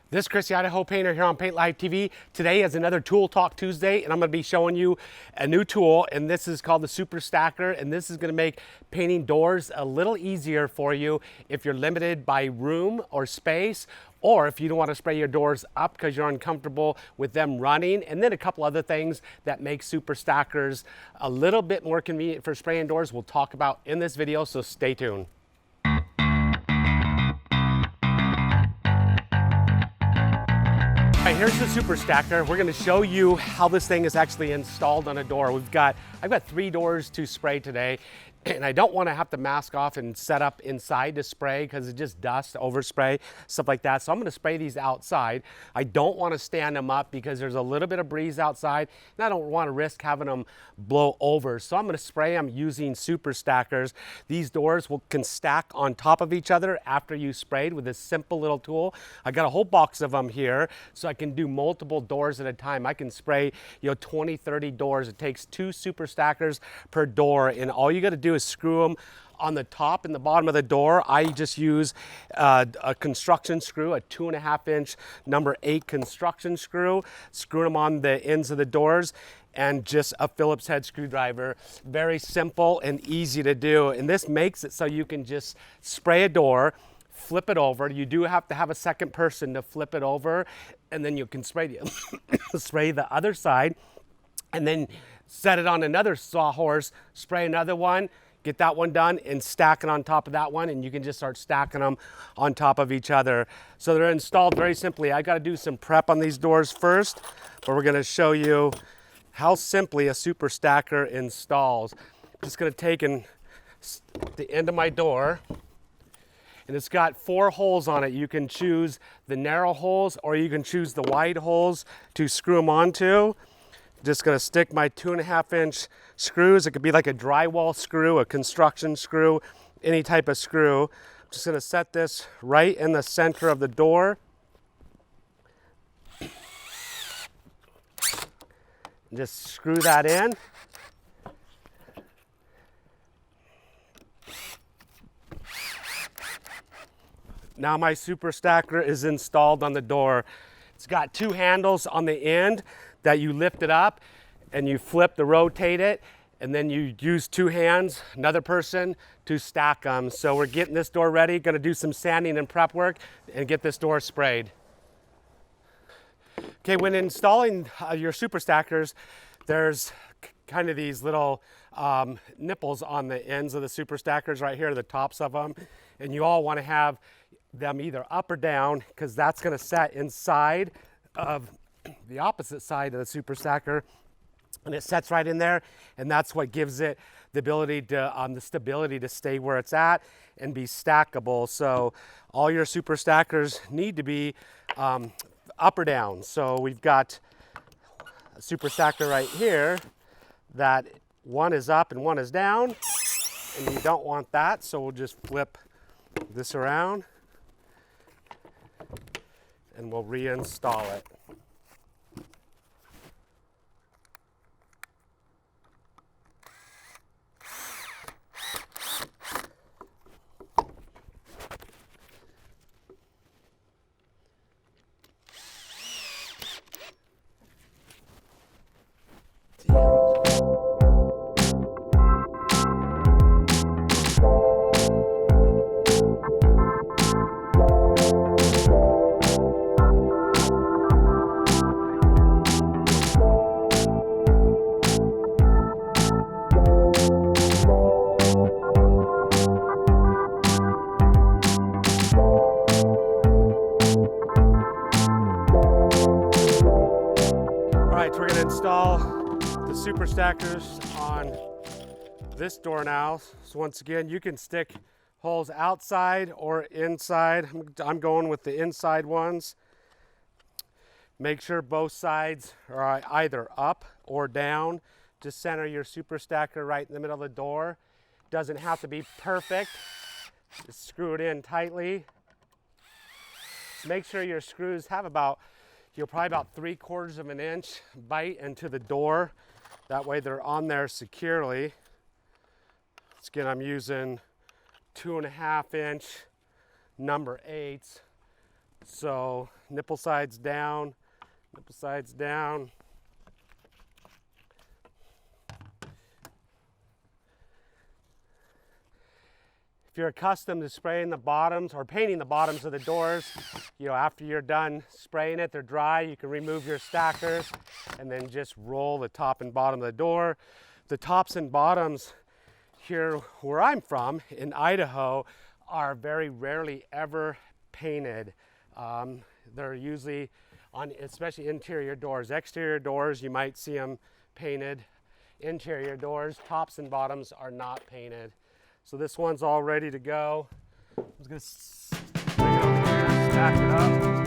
This is Chris, the Idaho Painter here on Paint Live TV. Today is another Tool Talk Tuesday, and I'm going to be showing you a new tool, and this is called the Super Stacker, and this is going to make painting doors a little easier for you if you're limited by room or space, or if you don't want to spray your doors up because you're uncomfortable with them running, and then a couple other things that make Super Stackers a little bit more convenient for spraying doors we'll talk about in this video, so stay tuned. All right, here's the Super Stacker. We're going to show you how this thing is actually installed on a door. I've got 3 doors to spray today, and I don't want to have to mask off and set up inside to spray because it's just dust, overspray, stuff like that. So I'm going to spray these outside. I don't want to stand them up because there's a little bit of breeze outside, and I don't want to risk having them blow over. So I'm going to spray them using Super Stackers. These doors can stack on top of each other after you sprayed with this simple little tool. I got a whole box of them here, so I can do multiple doors at a time. I can spray 20, 30 doors. It takes 2 Super Stackers per door, and all you got to do is screw them on the top and the bottom of the door. I just use a construction screw, a 2.5-inch number 8 construction screw, screw them on the ends of the doors, and just a Phillips head screwdriver. Very simple and easy to do, and this makes it so you can just spray a door, flip it over. You do have to have a second person to flip it over, and then you can spray the other side, and then set it on another sawhorse, spray another one, get that one done, and stack it on top of that one, and you can just start stacking them on top of each other. So they're installed very simply. I got to do some prep on these doors first, but we're going to show you how simply a Super Stacker installs. I'm just going to take the end of my door, and it's got 4 holes on it. You can choose the narrow holes, or you can choose the wide holes to screw them onto. Just going to stick my 2.5-inch screws. It could be like a drywall screw, a construction screw, any type of screw. I'm just going to set this right in the center of the door. Just screw that in. Now my Super Stacker is installed on the door. It's got 2 handles on the end that you lift it up and you flip to rotate it, and then you use 2 hands, another person, to stack them. So we're getting this door ready, gonna do some sanding and prep work and get this door sprayed. Okay, when installing your Super Stackers, there's kind of these little nipples on the ends of the Super Stackers right here, the tops of them, and you all want to have them either up or down because that's going to set inside of the opposite side of the Super Stacker, and it sets right in there, and that's what gives it the ability to the stability to stay where it's at and be stackable. So all your Super Stackers need to be up or down. So we've got a Super Stacker right here that one is up and one is down, and you don't want that, so we'll just flip this around and we'll reinstall it. We're going to install the Super Stackers on this door now. So once again, you can stick holes outside or inside. I'm going with the inside ones. Make sure both sides are either up or down. Just center your Super Stacker right in the middle of the door. Doesn't have to be perfect. Just screw it in tightly. Make sure your screws have probably about 3/4 of an inch bite into the door. That way they're on there securely. Again, I'm using 2.5-inch number 8s So nipple sides down, nipple sides down. If you're accustomed to spraying the bottoms or painting the bottoms of the doors, after you're done spraying it, they're dry, you can remove your stackers and then just roll the top and bottom of the door. The tops and bottoms here where I'm from in Idaho are very rarely ever painted. They're usually on, especially interior doors. Exterior doors, you might see them painted. Interior doors, tops and bottoms are not painted. So this one's all ready to go. I'm just gonna bring it over here, stack it up.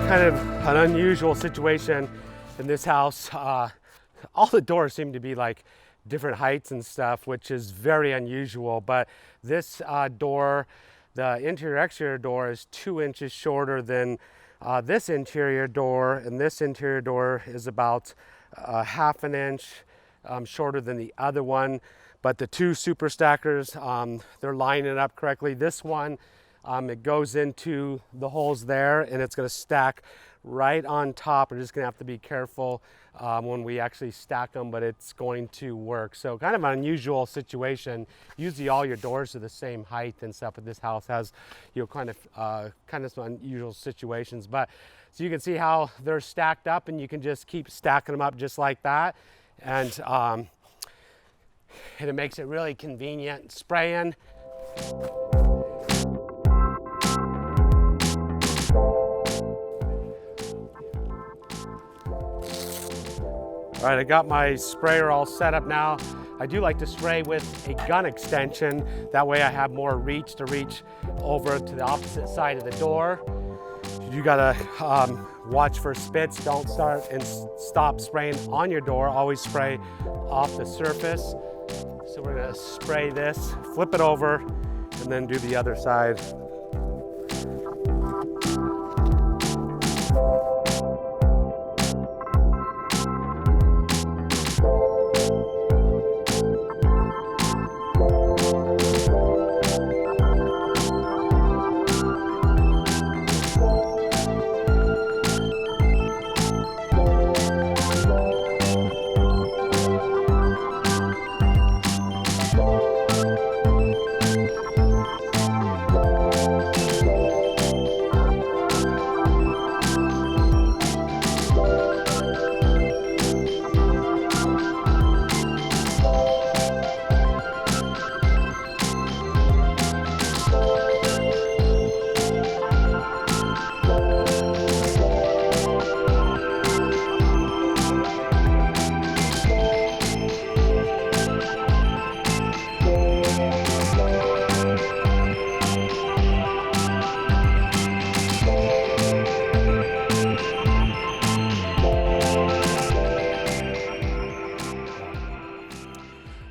Kind of an unusual situation in this house. All the doors seem to be like different heights and stuff, which is very unusual. But this door, the interior exterior door, is 2 inches shorter than this interior door, and this interior door is about 1/2 an inch shorter than the other one. But the two super stackers, they're lining up correctly. This one, it goes into the holes there and it's going to stack right on top. We're just going to have to be careful when we actually stack them, but it's going to work. So kind of an unusual situation. Usually all your doors are the same height and stuff, but this house has, kind of some unusual situations. But so you can see how they're stacked up, and you can just keep stacking them up just like that. And it makes it really convenient spraying. All right, I got my sprayer all set up now. I do like to spray with a gun extension. That way I have more reach to reach over to the opposite side of the door. You gotta watch for spits. Don't start and stop spraying on your door. Always spray off the surface. So we're gonna spray this, flip it over, and then do the other side.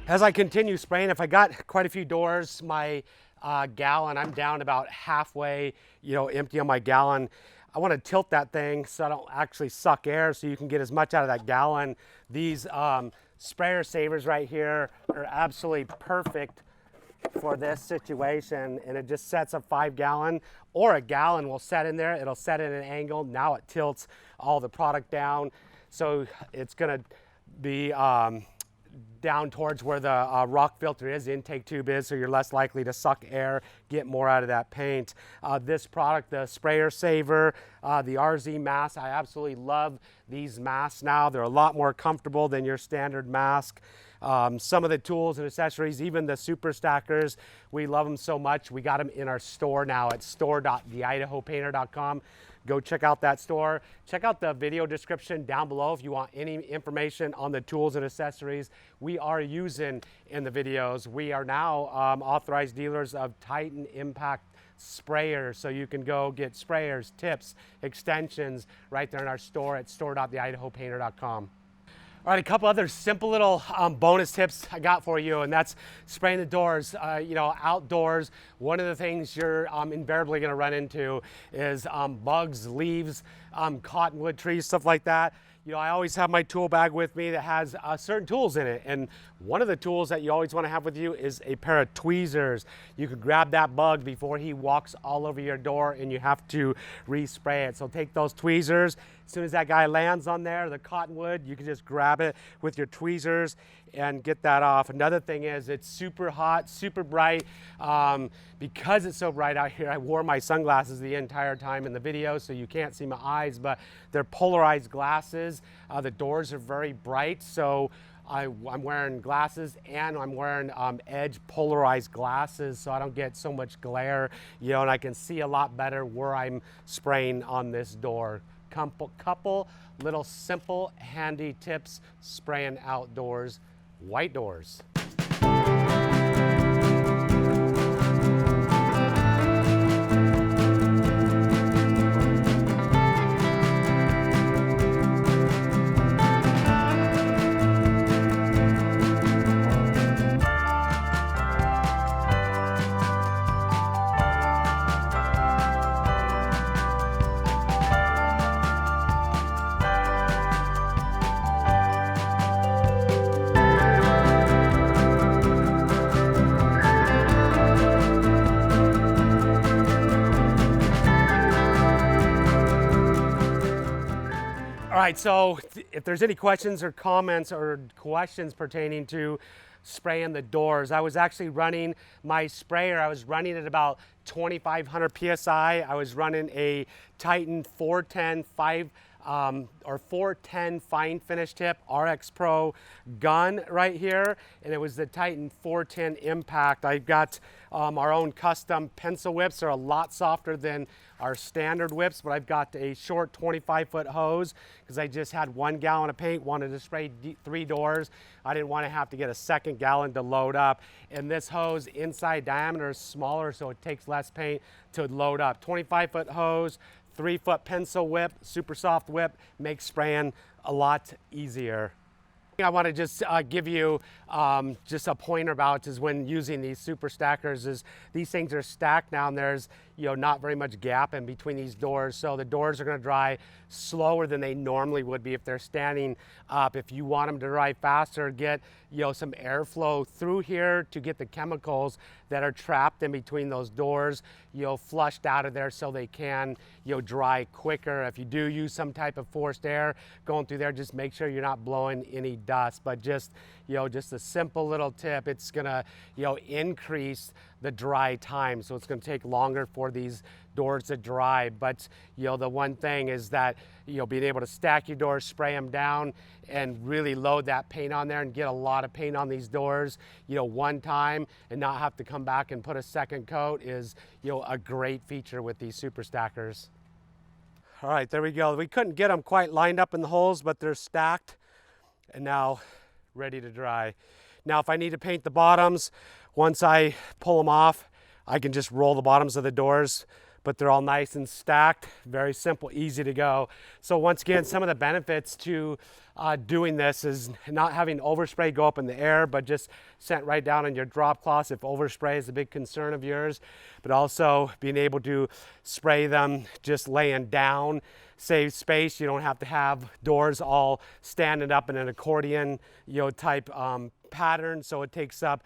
As I continue spraying, if I got quite a few doors, my gallon, I'm down about halfway, empty on my gallon. I want to tilt that thing so I don't actually suck air, so you can get as much out of that gallon. These sprayer savers right here are absolutely perfect for this situation, and it just sets a 5 gallon or a gallon will set in there. It'll set at an angle. Now it tilts all the product down, so it's going to be down towards where the rock filter is, the intake tube is, so you're less likely to suck air, get more out of that paint. This product, the sprayer saver, the RZ mask, I absolutely love these masks now. They're a lot more comfortable than your standard mask. Some of the tools and accessories, even the super stackers, we love them so much. We got them in our store now at store.theidahopainter.com. go check out that store. Check out the video description down below if you want any information on the tools and accessories we are using in the videos. We are now authorized dealers of Titan Impact sprayers, so you can go get sprayers, tips, extensions right there in our store at store.theidahopainter.com. All right, a couple other simple little bonus tips I got for you, and that's spraying the doors. You know, outdoors, one of the things you're invariably going to run into is bugs, leaves, cottonwood trees, stuff like that. You know, I always have my tool bag with me that has certain tools in it, and one of the tools that you always want to have with you is a pair of tweezers. You can grab that bug before he walks all over your door and you have to respray it. So take those tweezers. As soon as that guy lands on there, the cottonwood, you can just grab it with your tweezers and get that off. Another thing is it's super hot, super bright. Because it's so bright out here, I wore my sunglasses the entire time in the video, so you can't see my eyes, but they're polarized glasses. The doors are very bright, so I'm wearing glasses and I'm wearing edge polarized glasses, so I don't get so much glare, you know, and I can see a lot better where I'm spraying on this door. Couple little simple handy tips spraying outdoors, white doors. All right, so if there's any questions or comments or questions pertaining to spraying the doors, I was actually running my sprayer. I was running at about 2,500 PSI. I was running a Titan 410 410 fine finish tip RX Pro gun right here, and it was the Titan 410 Impact. I've got our own custom pencil whips. They're a lot softer than our standard whips, but I've got a short 25-foot hose because I just had 1 gallon of paint, wanted to spray 3 doors. I didn't want to have to get a 2nd gallon to load up, and this hose inside diameter is smaller, so it takes less paint to load up. 25-foot hose, 3-foot pencil whip, super soft whip, makes spraying a lot easier. I want to just give you just a pointer about is when using these super stackers is these things are stacked now, and there's not very much gap in between these doors, so the doors are going to dry slower than they normally would be if they're standing up. If you want them to dry faster, get some airflow through here to get the chemicals that are trapped in between those doors flushed out of there so they can dry quicker. If you do use some type of forced air going through there, just make sure you're not blowing any dust. But just a simple little tip, it's gonna increase the dry time, so it's gonna take longer for these doors to dry. But the one thing is that being able to stack your doors, spray them down, and really load that paint on there and get a lot of paint on these doors one time and not have to come back and put a second coat is a great feature with these super stackers. All right, there we go. We couldn't get them quite lined up in the holes, but they're stacked and now ready to dry. Now if I need to paint the bottoms, once I pull them off, I can just roll the bottoms of the doors, but they're all nice and stacked. Very simple, easy to go. So once again, some of the benefits to doing this is not having overspray go up in the air, but just sent right down on your drop cloths if overspray is a big concern of yours, but also being able to spray them just laying down, saves space. You don't have to have doors all standing up in an accordion type pattern, so it takes up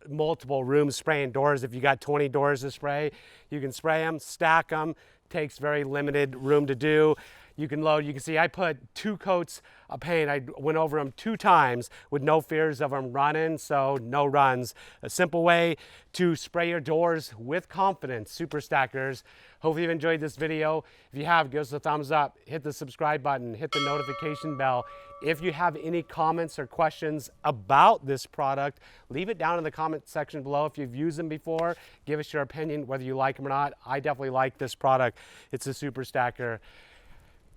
multiple rooms spraying doors. If you got 20 doors to spray, you can spray them, stack them, takes very limited room to do. You can load, you can see I put 2 coats of paint. I went over them 2 times with no fears of them running, so no runs. A simple way to spray your doors with confidence, Super Stackers. Hopefully you've enjoyed this video. If you have, give us a thumbs up, hit the subscribe button, hit the notification bell. If you have any comments or questions about this product, leave it down in the comment section below. If you've used them before, give us your opinion, whether you like them or not. I definitely like this product. It's a Super Stacker.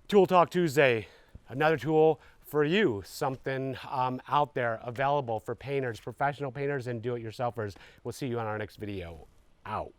Tool Talk Tuesday, another tool for you, something out there available for painters, professional painters and do-it-yourselfers. We'll see you on our next video. Out.